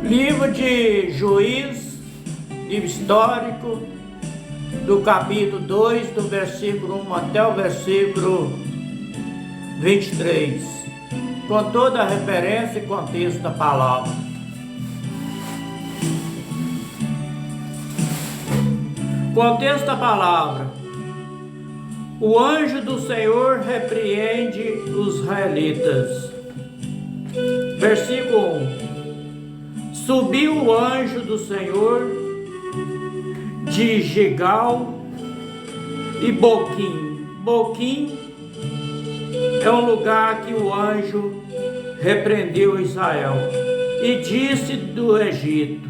Livro de Juízes, livro histórico, do capítulo 2, do versículo 1 até o versículo 23, com toda a referência e contexto da palavra. Contexto da palavra: o anjo do Senhor repreende os israelitas. Versículo 1: Subiu o anjo do Senhor de Gigal e Boquim. Boquim é um lugar que o anjo repreendeu Israel e disse do Egito: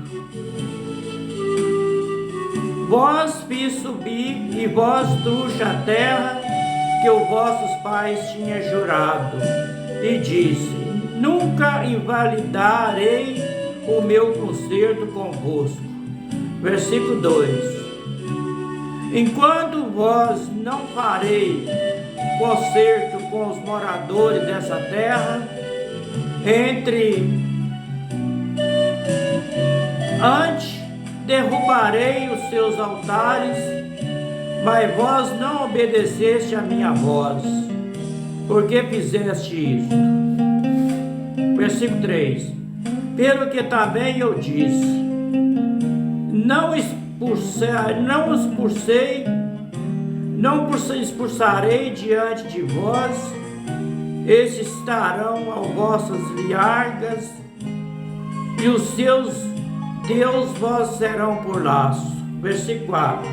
Vós fiz subir e vós trouxe a terra que os vossos pais tinham jurado, e disse: Nunca invalidarei o meu concerto convosco. Versículo 2: Enquanto vós não farei concerto com os moradores dessa terra, antes derrubarei os seus altares, mas vós não obedeceste a minha voz. Por que fizeste isto? Versículo 3: Pelo que também eu disse: não expulsarei diante de vós, esses estarão às vossas liargas, e os seus Deus vós serão por laço. Versículo 4: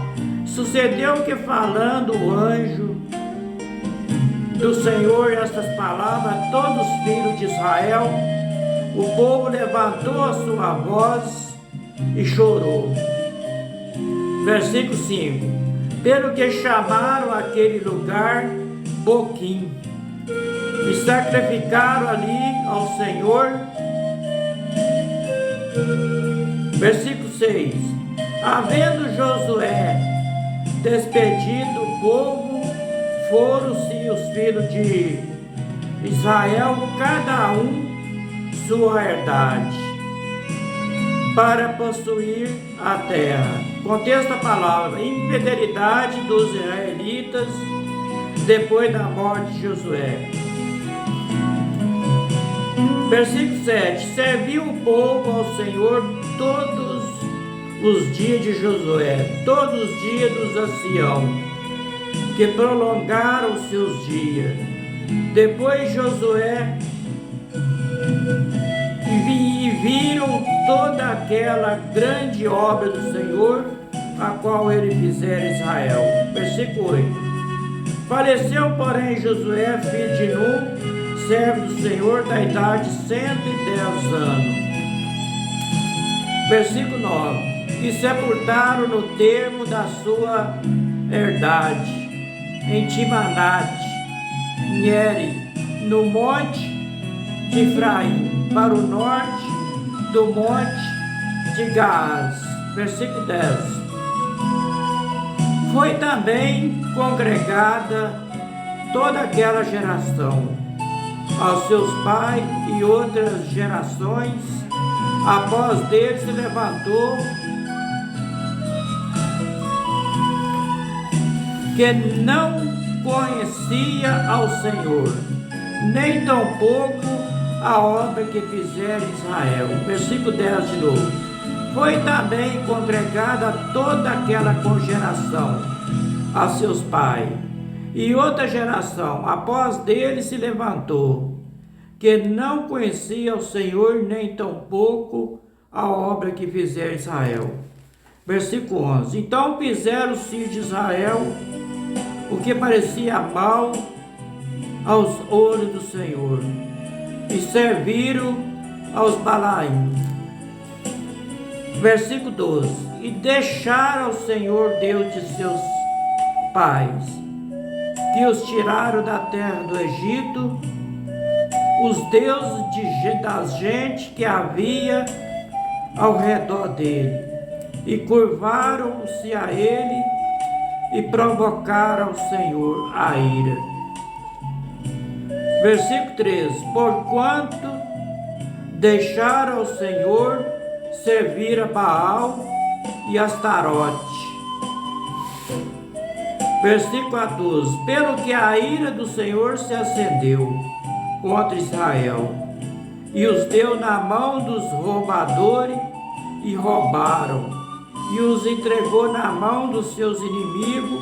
Sucedeu que, falando o anjo do Senhor estas palavras a todos os filhos de Israel, o povo levantou a sua voz e chorou. Versículo 5: Pelo que chamaram aquele lugar Boquim, e sacrificaram ali ao Senhor. Versículo 6: Havendo Josué despedido o povo, foram-se os filhos de Israel, cada um sua herdade, para possuir a terra. Contexto da palavra: infidelidade dos israelitas depois da morte de Josué. Versículo 7: Serviu o povo ao Senhor todos os dias de Josué, todos os dias dos anciãos, que prolongaram os seus dias. Depois Josué e viram toda aquela grande obra do Senhor, a qual ele fizera em Israel. Versículo 8: Faleceu, porém, Josué, filho de Nun, servo do Senhor, da idade de 110 anos. Versículo 9: E sepultaram no termo da sua herdade, em Timanate, Neri, no monte de Efraim, para o norte do monte de Gaás. Versículo 10: Foi também congregada toda aquela geração aos seus pais, e outras gerações após dele se levantou, que não conhecia ao Senhor, nem tampouco a obra que fizera Israel. Versículo 10 de novo: Foi também congregada toda aquela congeração a seus pais, e outra geração após dele se levantou, que não conhecia o Senhor, nem tampouco a obra que fizera Israel. Versículo 11: Então fizeram os filhos de Israel o que parecia mal aos olhos do Senhor, e serviram aos Balaim. Versículo 12: E deixaram o Senhor Deus de seus pais, que os tiraram da terra do Egito, os deuses das gentes que havia ao redor dele, e curvaram-se a ele e provocaram ao Senhor a ira. Versículo 13: Porquanto deixaram ao Senhor servir a Baal e Astarote. Versículo 14. Pelo que a ira do Senhor se acendeu contra Israel, e os deu na mão dos roubadores, e roubaram, e os entregou na mão dos seus inimigos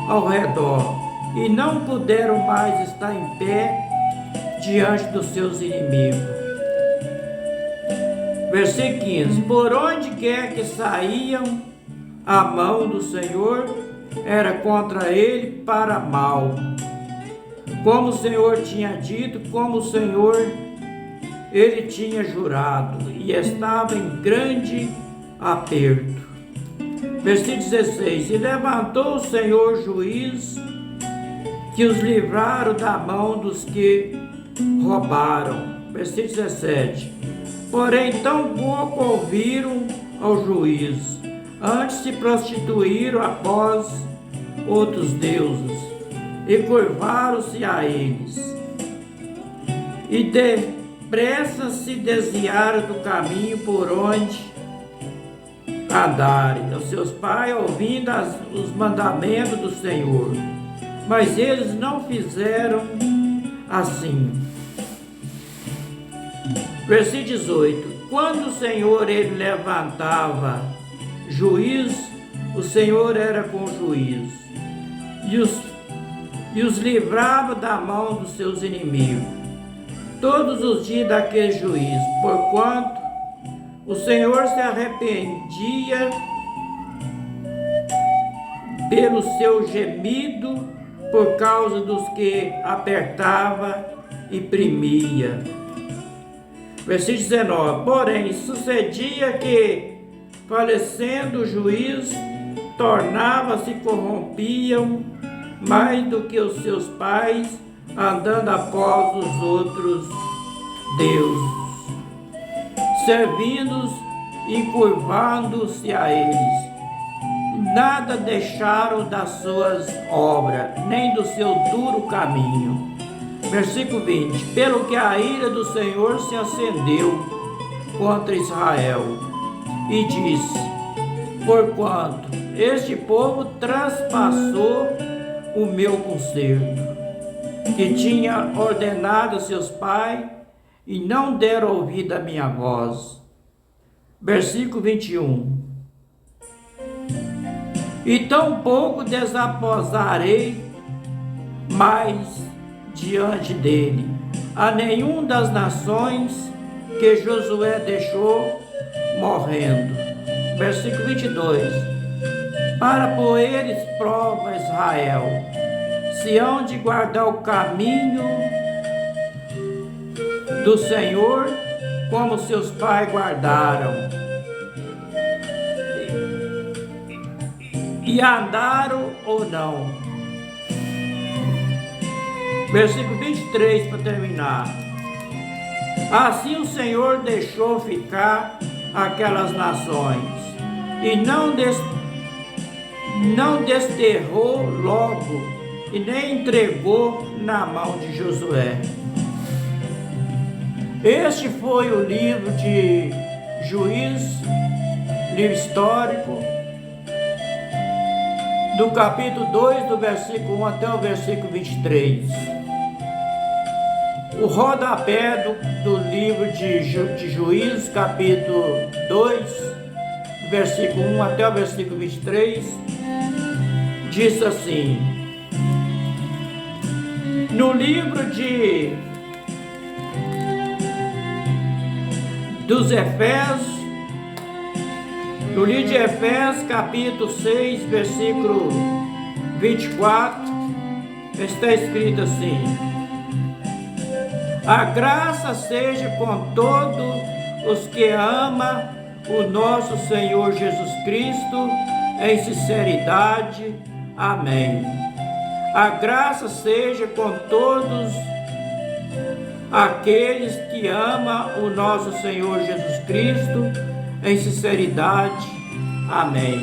ao redor, e não puderam mais estar em pé diante dos seus inimigos. Versículo 15. Por onde quer que saíam, a mão do Senhor era contra ele para mal, como o Senhor tinha dito, como o Senhor ele tinha jurado, e estava em grande aperto. Versículo 16. E levantou o Senhor juiz, que os livraram da mão dos que roubaram. Versículo 17. Porém, tão pouco ouviram ao juiz, antes se prostituíram após outros deuses, e curvaram-se a eles, e depressa se desviaram do caminho por onde andarem, os seus pais, ouvindo os mandamentos do Senhor. Mas eles não fizeram assim. Versículo 18. Quando o Senhor ele levantava juiz, o Senhor era com juiz, e os livrava da mão dos seus inimigos todos os dias daquele juiz, porquanto o Senhor se arrependia pelo seu gemido por causa dos que apertava e primia. Versículo 19. Porém, sucedia que, falecendo o juiz, tornava-se corrompiam mais do que os seus pais, andando após os outros deuses, servindo-os e curvando-se a eles. Nada deixaram das suas obras, nem do seu duro caminho. Versículo 20. Pelo que a ira do Senhor se acendeu contra Israel, e disse: porquanto este povo transpassou o meu concerto, que tinha ordenado a seus pais, e não deram ouvido à minha voz. Versículo 21. E tampouco desaposarei mais diante dele a nenhum das nações que Josué deixou morrendo. Versículo 22. Para por eles prova Israel, se hão de guardar o caminho do Senhor, como seus pais guardaram, e andaram ou não. Versículo 23 para terminar. Assim o Senhor deixou ficar aquelas nações, e não desterrou logo, e nem entregou na mão de Josué. Este foi o livro de Juízes, livro histórico, do capítulo 2, do versículo 1 até o versículo 23. O rodapé do livro de Juízes, capítulo 2, do versículo 1 até o versículo 23, diz assim: no livro dos Efésios, no livro de Efésios, capítulo 6, versículo 24, está escrito assim: a graça seja com todos os que amam o nosso Senhor Jesus Cristo em sinceridade. Amém. A graça seja com todos aqueles que amam o nosso Senhor Jesus Cristo em sinceridade. Amém.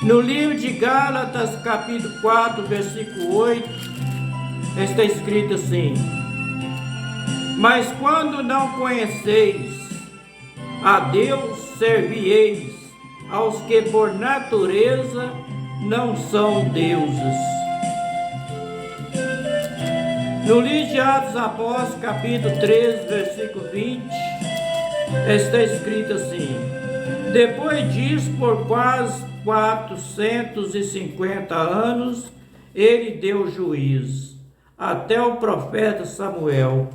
No livro de Gálatas, capítulo 4, versículo 8, está escrito assim: Mas quando não conheceis a Deus, servieis aos que por natureza não são deuses. No livro de Atos dos Apóstolos, capítulo 13, versículo 20, está escrito assim: depois disso, por quase 450 anos, ele deu juízo, até o profeta Samuel.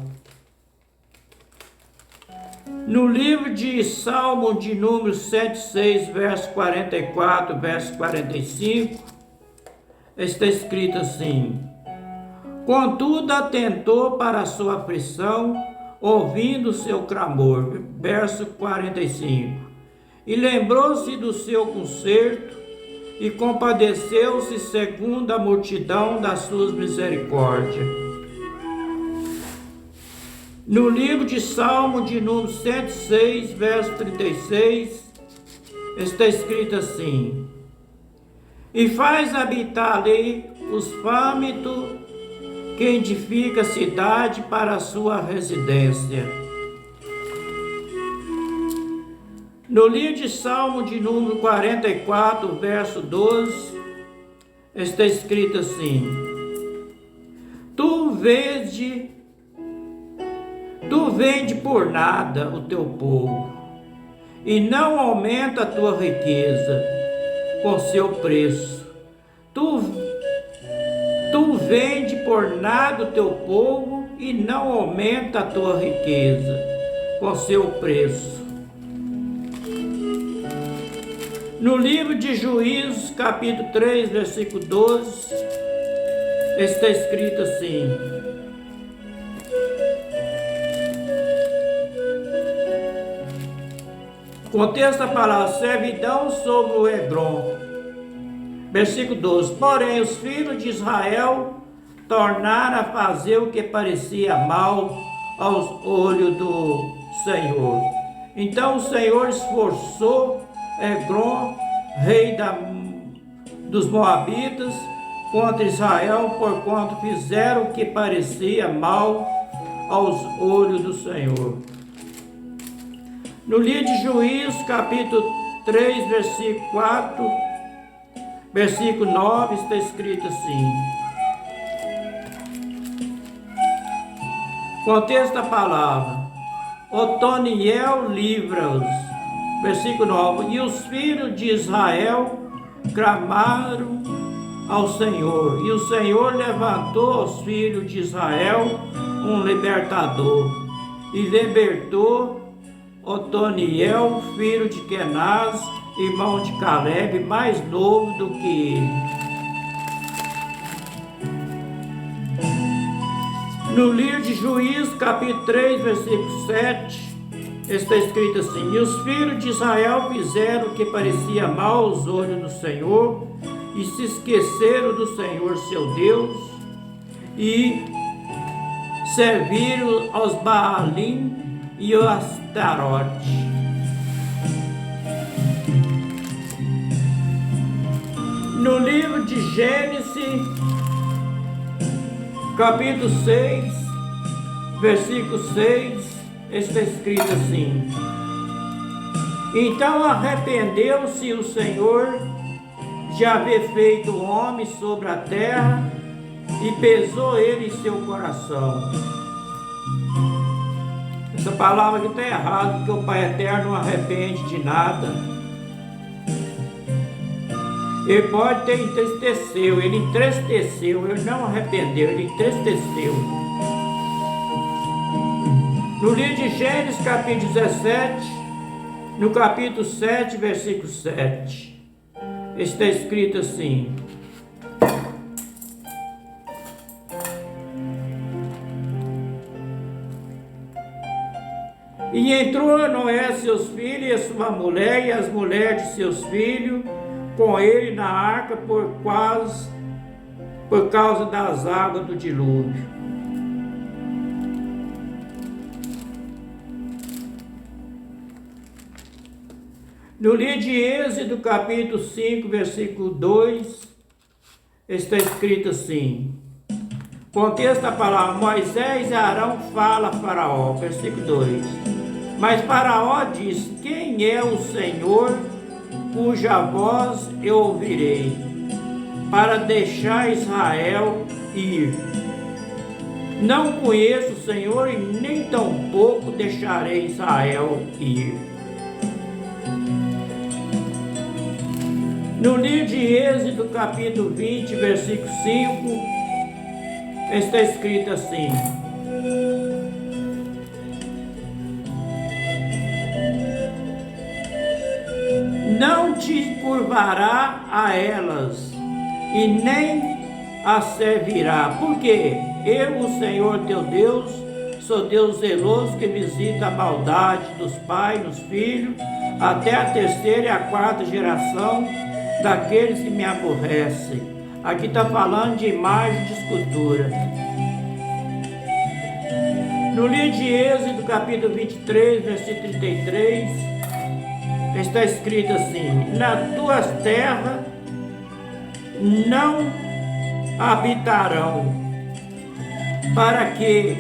No livro de Salmo de número 106, verso 44, verso 45, está escrito assim: contudo atentou para a sua aflição, ouvindo o seu clamor, verso 45, e lembrou-se do seu conserto, e compadeceu-se segundo a multidão das suas misericórdias. No livro de Salmo de número 106, verso 36, está escrito assim: e faz habitar ali os famintos, que edifica a cidade para a sua residência. No livro de Salmo de número 44, verso 12, está escrito assim: Tu vende por nada o teu povo, e não aumenta a tua riqueza com seu preço. Tu vende por nada o teu povo, e não aumenta a tua riqueza com seu preço. No livro de Juízes, capítulo 3, versículo 12, está escrito assim: contexto da palavra, servidão sobre o Hebron. Versículo 12, porém os filhos de Israel tornaram a fazer o que parecia mal aos olhos do Senhor. Então o Senhor esforçou Eglon, rei dos Moabitas, contra Israel, porquanto fizeram o que parecia mal aos olhos do Senhor. No livro de Juízes, capítulo 3, versículo 4, versículo 9, está escrito assim: contexto da palavra, Otoniel livra-os. Versículo 9, e os filhos de Israel clamaram ao Senhor, e o Senhor levantou aos filhos de Israel um libertador, e libertou Otoniel, filho de Kenaz, irmão de Caleb, mais novo do que ele. No livro de Juízes, capítulo 3, versículo 7, está escrito assim: e os filhos de Israel fizeram o que parecia mal aos olhos do Senhor, e se esqueceram do Senhor seu Deus, e serviram aos Baalim e aos Astarote. No livro de Gênesis, capítulo 6, versículo 6, está escrito assim: então arrependeu-se o Senhor de haver feito o homem sobre a terra, e pesou ele em seu coração. Essa palavra aqui está errada, porque o Pai Eterno não arrepende de nada. Ele pode ter entristecido, ele entristeceu, ele não arrependeu, ele entristeceu. No livro de Gênesis, capítulo 17, no capítulo 7, versículo 7, está escrito assim: e entrou Noé, seus filhos, e a sua mulher, e as mulheres de seus filhos, com ele na arca por causa das águas do dilúvio. No livro de Êxodo, capítulo 5, versículo 2, está escrito assim: Contexto da palavra: Moisés e Arão fala a Faraó, versículo 2. Mas Faraó diz: quem é o Senhor cuja voz eu ouvirei, para deixar Israel ir? Não conheço o Senhor e nem tampouco deixarei Israel ir. No livro de Êxodo, capítulo 20, versículo 5, está escrito assim: não te curvará a elas e nem as servirá, porque eu, o Senhor teu Deus, sou Deus zeloso que visita a maldade dos pais nos filhos, até a terceira e a quarta geração daqueles que me aborrecem. Aqui está falando de imagem de escultura. No livro de Êxodo, capítulo 23, versículo 33, está escrito assim: nas tuas terras não habitarão, para que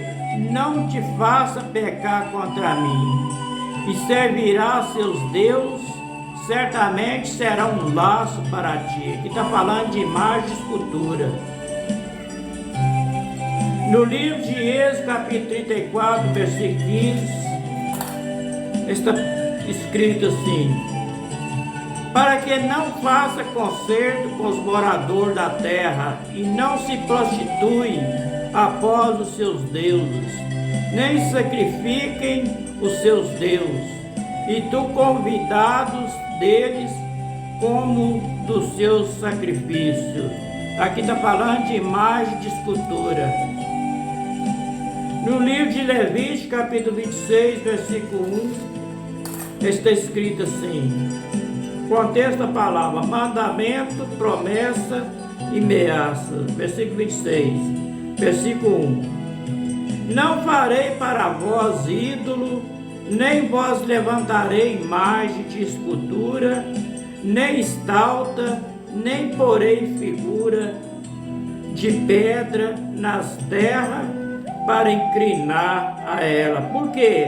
não te faça pecar contra mim, e servirá a seus deuses, certamente será um laço para ti. Aqui está falando de imagem de escultura. No livro de Êxodo, capítulo 34, versículo 15, está escrito assim: para que não faça concerto com os moradores da terra, e não se prostitui após os seus deuses, nem sacrifiquem os seus deuses, e tu convidados deles como dos seus sacrifícios. Aqui está falando de imagem de escultura. No livro de Levítico, capítulo 26, versículo 1, está escrito assim: contexto da palavra: mandamento, promessa e ameaça. Versículo 26, versículo 1: não farei para vós ídolo, nem vós levantarei imagem de escultura, nem estalta, nem porei figura de pedra nas terras para inclinar a ela, porque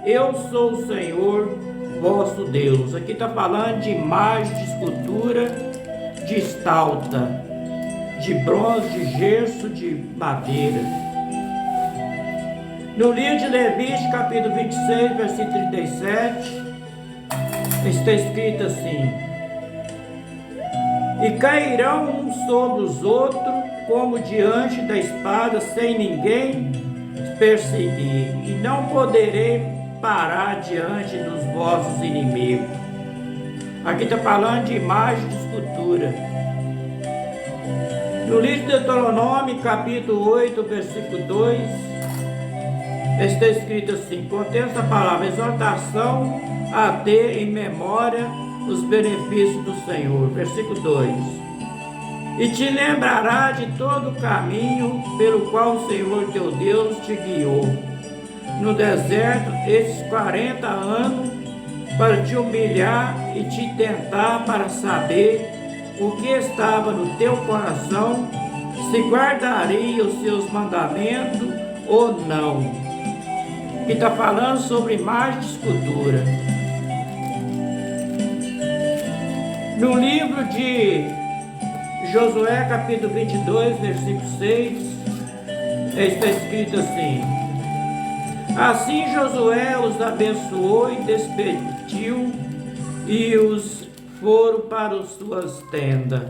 eu sou o Senhor vosso Deus. Aqui está falando de imagem de escultura, de estalta, de bronze, de gesso, de madeira. No livro de Levítico, capítulo 26, versículo 37, está escrito assim: e cairão uns sobre os outros, como diante da espada, sem ninguém perseguir, e não poderei parar diante dos vossos inimigos. Aqui está falando de imagem de escultura. No livro de Deuteronômio, capítulo 8, versículo 2, está escrito assim: contém a palavra exortação a ter em memória os benefícios do Senhor. Versículo 2: e te lembrará de todo o caminho pelo qual o Senhor teu Deus te guiou no deserto esses 40 anos, para te humilhar e te tentar, para saber o que estava no teu coração, se guardaria os seus mandamentos ou não. Que está falando sobre imagem de escultura. No livro de Josué, capítulo 22, versículo 6, está escrito assim: assim Josué os abençoou e despediu, e os foram para as suas tendas.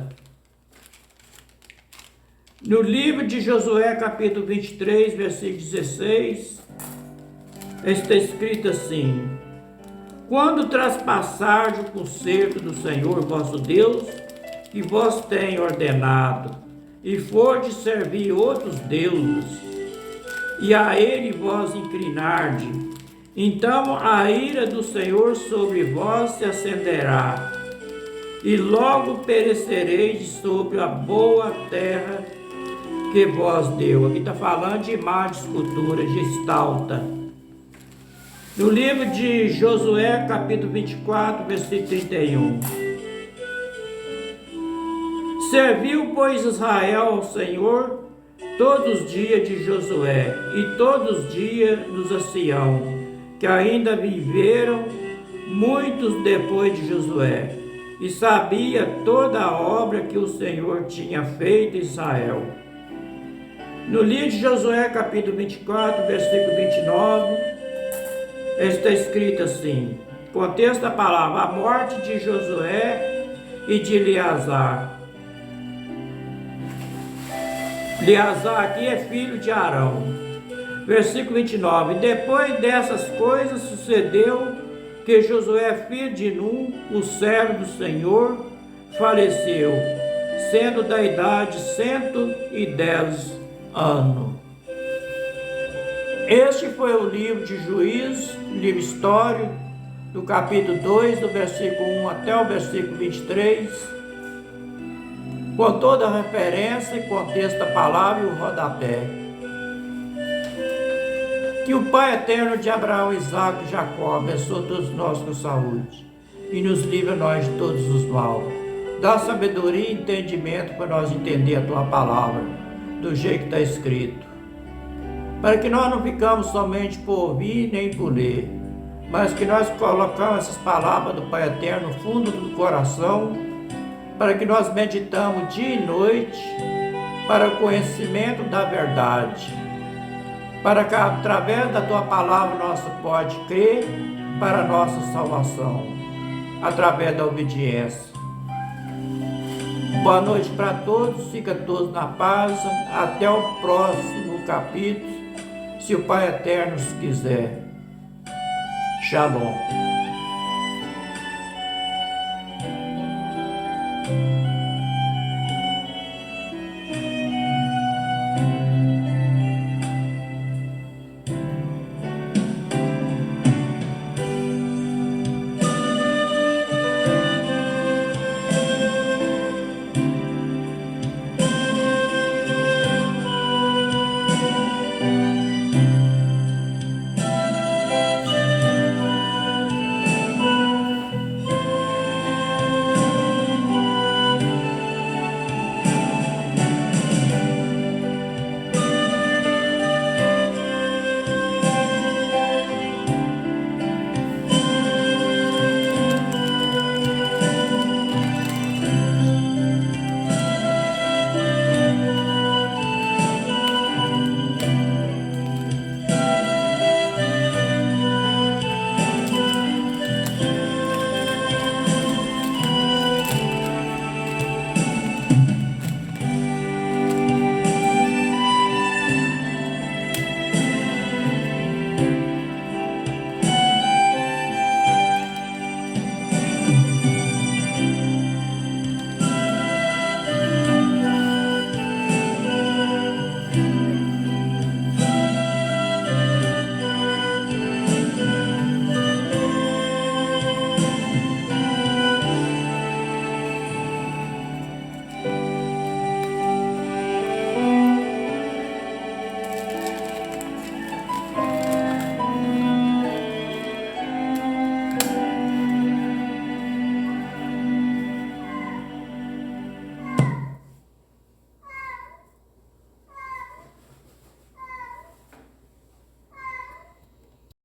No livro de Josué, capítulo 23, versículo 16, está escrito assim: quando traspassardes o concerto do Senhor vosso Deus, que vos tem ordenado, e fordes servir outros deuses, e a ele vos inclinarde, então a ira do Senhor sobre vós se acenderá, e logo perecereis sobre a boa terra que vos deu. Aqui está falando de imagem, de escultura, de estalta. No livro de Josué, capítulo 24, versículo 31. Serviu, pois, Israel ao Senhor todos os dias de Josué e todos os dias dos anciãos, que ainda viveram muitos depois de Josué, e sabia toda a obra que o Senhor tinha feito em Israel. No livro de Josué, capítulo 24, versículo 29, está escrito assim, contexto da palavra, a morte de Josué e de Eleazar. Eleazar aqui é filho de Arão. Versículo 29, depois dessas coisas sucedeu que Josué, filho de Num, o servo do Senhor, faleceu, sendo da idade 110 anos. Este foi o livro de Juízes, livro histórico, do capítulo 2, do versículo 1 até o versículo 23, com toda a referência e contexto da palavra e o rodapé. Que o Pai eterno de Abraão, Isaque e Jacó abençoe todos nós com saúde e nos livre a nós de todos os mal. Dá sabedoria e entendimento para nós entender a Tua palavra do jeito que está escrito. Para que nós não ficamos somente por ouvir nem por ler, mas que nós colocamos essas palavras do Pai eterno no fundo do coração, para que nós meditamos dia e noite para o conhecimento da verdade. Para que através da Tua palavra nós pode crer para a nossa salvação, através da obediência. Boa noite para todos, fica todos na paz, até o próximo capítulo, se o Pai eterno quiser. Shalom.